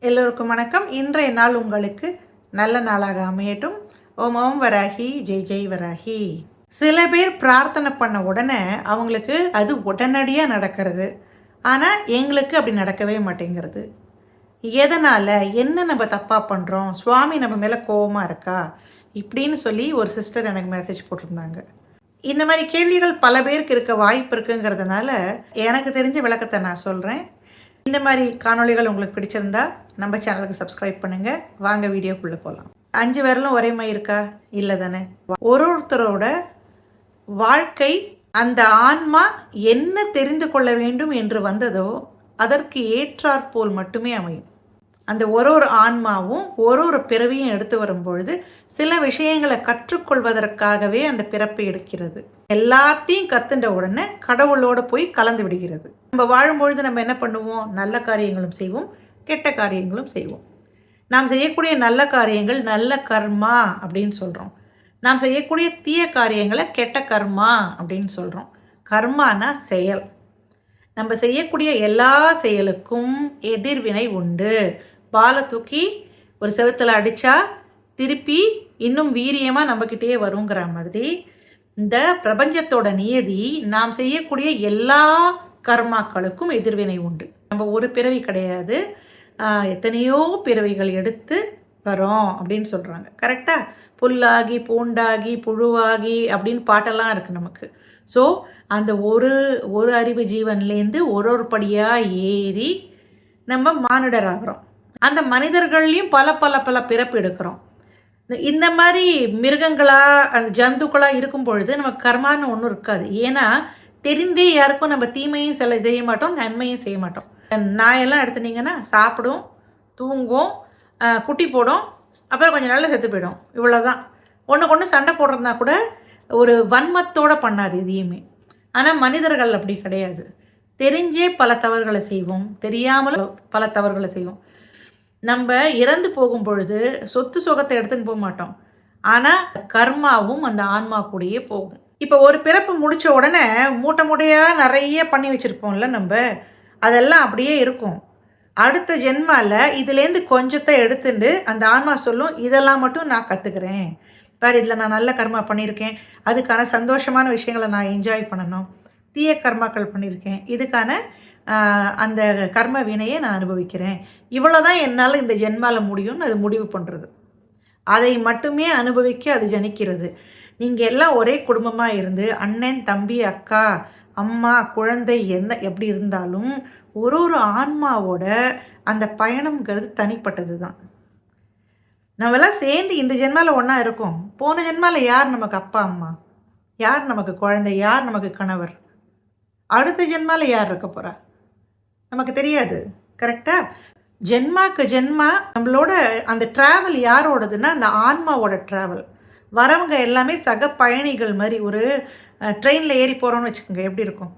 எல்லோருக்கும் வணக்கம். இன்றைய நாள் உங்களுக்கு நல்ல நாளாக அமையட்டும். ஓம் ஓம் வராகி, ஜெய் ஜெய் வராகி. சில பேர் பிரார்த்தனை பண்ண உடனே அவங்களுக்கு அது உடனடியாக நடக்கிறது. ஆனால் எங்களுக்கு அப்படி நடக்கவே மாட்டேங்கிறது. எதனால், என்ன நம்ம தப்பாக பண்ணுறோம், சுவாமி நம்ம மேலே கோபமாக இருக்கா இப்படின்னு சொல்லி ஒரு சிஸ்டர் எனக்கு மெசேஜ் போட்டிருந்தாங்க. இந்த மாதிரி கேள்விகள் பல பேருக்கு இருக்க வாய்ப்பு இருக்குங்கிறதுனால எனக்கு தெரிஞ்ச விளக்கத்தை நான் சொல்கிறேன். இந்த மாதிரி காணொளிகள் உங்களுக்கு பிடிச்சிருந்தா நம்ம சேனலுக்கு சப்ஸ்கிரைப் பண்ணுங்கள். வாங்க வீடியோக்குள்ளே போகலாம். 5 விரலும் ஒரே மாதிரி இருக்கா? இல்லை தானே. ஒருத்தரோட வாழ்க்கை அந்த ஆன்மா என்ன தெரிந்து கொள்ள வேண்டும் என்று வந்ததோ அதற்கு ஏற்றாற்போல் மட்டுமே அமையும். அந்த ஒரு ஆன்மாவும் ஒரு பிறவியும் எடுத்து வரும்பொழுது சில விஷயங்களை கற்றுக்கொள்வதற்காகவே அந்த பிறப்பை எடுக்கிறது. எல்லாத்தையும் கத்துண்ட உடனே கடவுளோட போய் கலந்து விடுகிறது. நம்ம வாழும்பொழுது நம்ம என்ன பண்ணுவோம்? நல்ல காரியங்களும் செய்வோம், கெட்ட காரியங்களும் செய்வோம். நாம் செய்யக்கூடிய நல்ல காரியங்கள் நல்ல கர்மா அப்படின்னு சொல்கிறோம். நாம் செய்யக்கூடிய தீய காரியங்களை கெட்ட கர்மா அப்படின்னு சொல்கிறோம். கர்மானா செயல். நம்ம செய்யக்கூடிய எல்லா செயலுக்கும் எதிர்வினை உண்டு. பாலை தூக்கி ஒரு செவுத்தில் அடித்தா திருப்பி இன்னும் வீரியமாக நம்மக்கிட்டே வருங்கிற மாதிரி இந்த பிரபஞ்சத்தோட நியதி நாம் செய்யக்கூடிய எல்லா கர்மாக்களுக்கும் எதிர்வினை உண்டு. நம்ம ஒரு பிறவி கிடையாது, எத்தனையோ பிறவிகள் எடுத்து வரோம் அப்படின்னு சொல்கிறாங்க. கரெக்டாக? புல்லாகி பூண்டாகி புழுவாகி அப்படின்னு பாட்டெல்லாம் இருக்குது நமக்கு. ஸோ அந்த ஒரு அறிவு ஜீவன்லேருந்து ஒரு படியாக ஏறி நம்ம மானிடர் ஆகிறோம். அந்த மனிதர்கள்லையும் பல பல பல பிறப்பு எடுக்கிறோம். இந்த மாதிரி மிருகங்களாக அந்த ஜந்துக்களாக இருக்கும் பொழுது நமக்கு கர்மான்னு ஒன்றும் இருக்காது. ஏன்னா தெரிந்தே யாருக்கும் நம்ம தீமையும் செய்ய மாட்டோம், நன்மையும் செய்ய மாட்டோம். நாயெல்லாம் எடுத்துட்டிங்கன்னா சாப்பிடும், தூங்கும், குட்டி போடும், அப்புறம் கொஞ்சம் நாளில் செத்து போயிடும். இவ்வளோதான். ஒன்று சண்டை போடுறதுனா கூட ஒரு வன்மத்தோடு பண்ணாது எதையுமே. ஆனால் மனிதர்கள் அப்படி கிடையாது. தெரிஞ்சே பல தவறுகளை செய்வோம், தெரியாமலும் பல தவறுகளை செய்வோம். நம்ம இறந்து போகும் பொழுது சொத்து சுகத்தை எடுத்துன்னு போக மாட்டோம், ஆனால் கர்மாவும் அந்த ஆன்மா கூடயே போகும். இப்போ ஒரு பிறப்பு முடித்த உடனே மூட்டையாக நிறைய பண்ணி வச்சுருப்போம்ல நம்ம, அதெல்லாம் அப்படியே இருக்கும். அடுத்த ஜென்மாவில் இதுலேருந்து கொஞ்சத்தை எடுத்துட்டு அந்த ஆன்மா சொல்லும், இதெல்லாம் மட்டும் நான் கற்றுக்கிறேன் வேறு, இதில் நான் நல்ல கர்மா பண்ணியிருக்கேன், அதுக்கான சந்தோஷமான விஷயங்களை நான் என்ஜாய் பண்ணணும். தீய கர்மாக்கள் பண்ணியிருக்கேன், இதுக்கான அந்த கர்ம வினையை நான் அனுபவிக்கிறேன். இவ்வளோதான் என்னால் இந்த ஜென்மாவில் முடியும்னு அது முடிவு பண்ணுறது. அதை மட்டுமே அனுபவிக்க அது ஜனிக்கிறது. நீங்கள் எல்லாம் ஒரே குடும்பமாக இருந்து அண்ணன் தம்பி அக்கா அம்மா குழந்தை எப்படி இருந்தாலும் ஒரு ஆன்மாவோட அந்த பயணம்ங்கிறது தனிப்பட்டது தான். நம்மெல்லாம் சேர்ந்து இந்த ஜென்மாவில் ஒன்றா இருக்கோம். போன ஜென்மாவில் யார் நமக்கு அப்பா அம்மா, யார் நமக்கு குழந்தை, யார் நமக்கு கணவர், அடுத்த ஜென்மாவில் யார் இருக்க போகிறா நமக்கு தெரியாது. கரெக்டாக? ஜென்மாக்கு ஜென்மா நம்மளோட அந்த ட்ராவல் யாரோடதுன்னா அந்த ஆன்மாவோட ட்ராவல். வரவங்க எல்லாமே சக பயணிகள் மாதிரி. ஒரு ட்ரெயினில் ஏறி போகிறோன்னு வச்சுக்கோங்க, எப்படி இருக்கும்?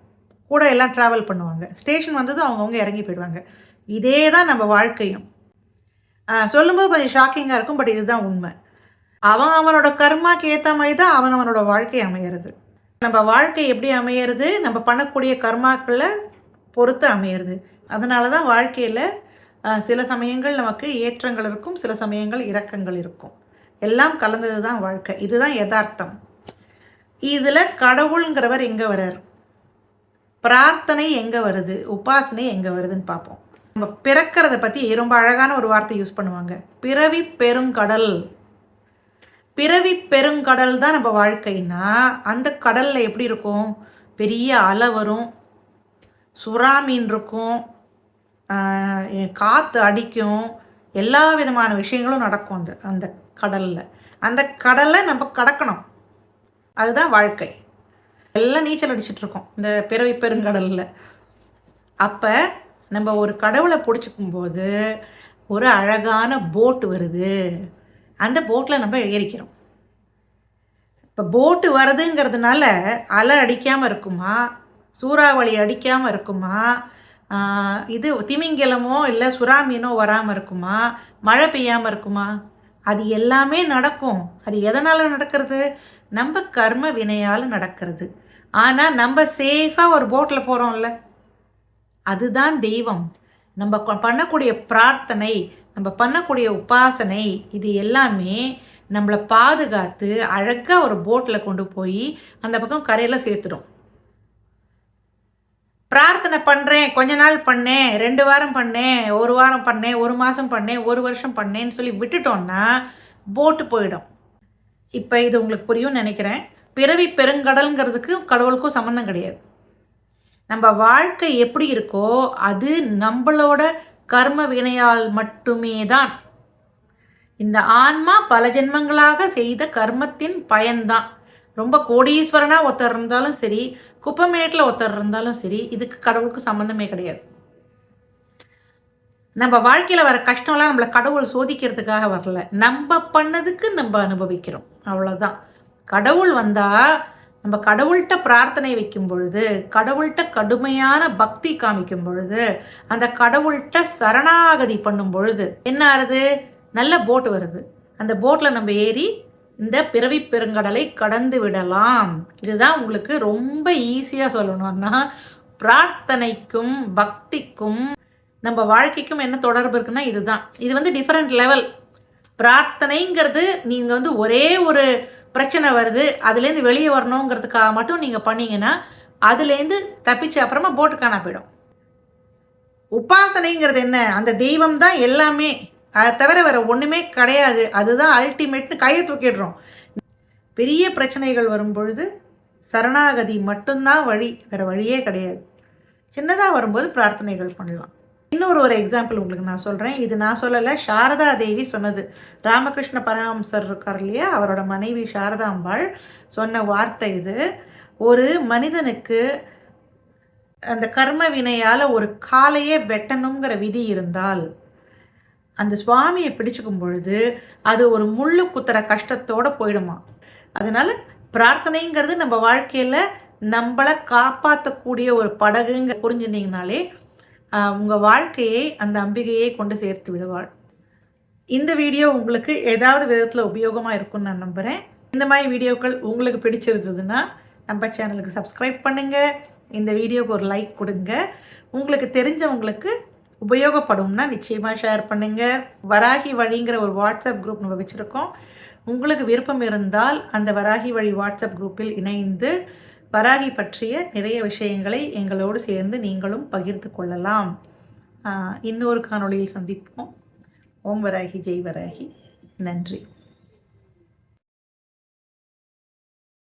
கூட எல்லாம் ட்ராவல் பண்ணுவாங்க. ஸ்டேஷன் வந்ததும் அவங்கவுங்க இறங்கி போயிடுவாங்க. இதே தான் நம்ம வாழ்க்கையும். சொல்லும்போது கொஞ்சம் ஷாக்கிங்காக இருக்கும், பட் இதுதான் உண்மை. அவனோட கர்மாக்கு ஏற்ற மாதிரி தான் அவனோட வாழ்க்கை அமையிறது. நம்ம வாழ்க்கை எப்படி அமையிறது? நம்ம பண்ணக்கூடிய கர்மாக்களை பொறுத்து அமையிறது. அதனால தான் வாழ்க்கையில் சில சமயங்கள் நமக்கு ஏற்றங்கள் இருக்கும், சில சமயங்கள் இறக்கங்கள் இருக்கும். எல்லாம் கலந்தது தான் வாழ்க்கை. இதுதான் யதார்த்தம். இதில் கடவுளுங்கிறவர் எங்கே வர்றார், பிரார்த்தனை எங்கே வருது, உபாசனை எங்கே வருதுன்னு பார்ப்போம். நம்ம பிறக்கிறத பற்றி ரொம்ப அழகான ஒரு வார்த்தை யூஸ் பண்ணுவாங்க, பிறவி பெருங்கடல். பிறவி பெருங்கடல் தான் நம்ம வாழ்க்கைன்னா அந்த கடலில் எப்படி இருக்கும்? பெரிய அலை வரும், சுறா மீன் இருக்கும், காற்று அடிக்கும், எல்லா விதமான விஷயங்களும் நடக்கும் அந்த கடலில். அந்த கடலை நம்ம கடக்கணும், அதுதான் வாழ்க்கை. எல்லாம் நீச்சல் அடிச்சிட்ருக்கோம் இந்த பிறவி பெருங்கடலில். அப்போ நம்ம ஒரு கடவுளை பிடிச்சிக்கும்போது ஒரு அழகான போட்டு வருது, அந்த போட்டில் நம்ம ஏறிக்கிறோம். இப்போ போட்டு வருதுங்கிறதுனால அலை அடிக்காமல் இருக்குமா, சூறாவளி அடிக்காமல் இருக்குமா, இது திமிங்கலமோ இல்லை சுறா மீனோ வராமல் இருக்குமா, மழை பெய்யாமல் இருக்குமா? அது எல்லாமே நடக்கும். அது எதனால் நடக்கிறது? நம்ம கர்ம வினையால் நடக்கிறது. ஆனால் நம்ம சேஃபாக ஒரு போட்டில் போகிறோம்ல, அதுதான் தெய்வம். நம்ம பண்ணக்கூடிய பிரார்த்தனை, நம்ம பண்ணக்கூடிய உபாசனை, இது எல்லாமே நம்மளை பாதுகாத்து அழகாக ஒரு போட்டில் கொண்டு போய் அந்த பக்கம் கரையில் சேர்த்துடும். பிரார்த்தனை பண்ணுறேன், கொஞ்ச நாள் பண்ணேன், 2 வாரம் பண்ணேன், 1 வாரம் பண்ணேன், 1 மாதம் பண்ணேன், 1 வருஷம் பண்ணேன்னு சொல்லி விட்டுட்டோன்னா போட்டு போயிடும். இப்போ இது உங்களுக்கு புரியும்னு நினைக்கிறேன். பிறவி பெருங்கடல்ங்கிறதுக்கு கடவுளுக்கும் சம்மந்தம் கிடையாது. நம்ம வாழ்க்கை எப்படி இருக்கோ அது நம்மளோட கர்ம வினையால் மட்டுமே தான். இந்த ஆன்மா பல ஜென்மங்களாக செய்த கர்மத்தின் பயன்தான். ரொம்ப கோடீஸ்வரனாக ஒருத்தர் இருந்தாலும் சரி, குப்பமேட்டில் ஒருத்தர் இருந்தாலும் சரி, இதுக்கு கடவுளுக்கு சம்மந்தமே கிடையாது. நம்ம வாழ்க்கையில் வர கஷ்டம்லாம் நம்மளை கடவுள் சோதிக்கிறதுக்காக வரல, நம்ம பண்ணதுக்கு நம்ம அனுபவிக்கிறோம், அவ்வளோதான். கடவுள் வந்தால் நம்ம கடவுள்கிட்ட பிரார்த்தனை வைக்கும் பொழுது, கடவுள்கிட்ட கடுமையான பக்தி காமிக்கும் பொழுது, அந்த கடவுள்கிட்ட சரணாகதி பண்ணும் பொழுது என்ன ஆகுது? நல்ல போட்டு வருது. அந்த போட்டில் நம்ம ஏறி இந்த பிறவி பெருங்கடலை கடந்து விடலாம். இதுதான் உங்களுக்கு ரொம்ப ஈஸியாக சொல்லணும்னா, பிரார்த்தனைக்கும் பக்திக்கும் நம்ம வாழ்க்கைக்கும் என்ன தொடர்பு இருக்குன்னா இதுதான். இது டிஃப்ரெண்ட் லெவல். பிரார்த்தனைங்கிறது நீங்கள் ஒரே ஒரு பிரச்சனை வருது, அதுலேருந்து வெளியே வரணுங்கிறதுக்காக மட்டும் நீங்கள் பண்ணீங்கன்னா அதுலேருந்து தப்பிச்சு அப்புறமா போட்டு காணா போயிடும். உபாசனைங்கிறது என்ன? அந்த தெய்வம் தான் எல்லாமே, அதை தவிர வேறு ஒன்றுமே கிடையாது. அதுதான் அல்டிமேட்னு கையை தூக்கிடுறோம். பெரிய பிரச்சனைகள் வரும் பொழுது சரணாகதி மட்டும்தான் வழி, வேறு வழியே கிடையாது. சின்னதாக வரும்போது பிரார்த்தனைகள் பண்ணலாம். இன்னொரு எக்ஸாம்பிள் உங்களுக்கு நான் சொல்கிறேன். இது நான் சொல்லலை, சாரதா தேவி சொன்னது. ராமகிருஷ்ண பரமஹம்சர் இருக்கார் இல்லையா, அவரோட மனைவி சாரதாம்பாள் சொன்ன வார்த்தை இது. ஒரு மனிதனுக்கு அந்த கர்ம வினையால் ஒரு காலையே வெட்டணுங்கிற விதி இருந்தால் அந்த சுவாமியை பிடிச்சிக்கும் பொழுது அது ஒரு முள்ளு குத்துற கஷ்டத்தோடு போயிடுமா. அதனால் பிரார்த்தனைங்கிறது நம்ம வாழ்க்கையில் நம்மளை காப்பாற்றக்கூடிய ஒரு படகுங்க புரிஞ்சுருந்தீங்கனாலே உங்கள் வாழ்க்கையை அந்த அம்பிகையை கொண்டு சேர்த்து விடுவாள். இந்த வீடியோ உங்களுக்கு ஏதாவது விதத்தில் உபயோகமாக இருக்கும்னு நான் நம்புகிறேன். இந்த மாதிரி வீடியோக்கள் உங்களுக்கு பிடிச்சிருந்ததுன்னா நம்ம சேனலுக்கு சப்ஸ்கிரைப் பண்ணுங்கள், இந்த வீடியோவுக்கு ஒரு லைக் கொடுங்க. உங்களுக்கு தெரிஞ்சவங்களுக்கு உபயோகப்படும்னா நிச்சயமாக ஷேர் பண்ணுங்கள். வராகி வழிங்கிற ஒரு வாட்ஸ்அப் குரூப் நம்ம வச்சுருக்கோம். உங்களுக்கு விருப்பம் இருந்தால் அந்த வராகி வழி வாட்ஸ்அப் குரூப்பில் இணைந்து வராகி பற்றிய நிறைய விஷயங்களை எங்களோடு சேர்ந்து நீங்களும் பகிர்ந்து கொள்ளலாம். இன்னொரு காணொளியில் சந்திப்போம். ஓம் வராகி, ஜெய் வராகி. நன்றி.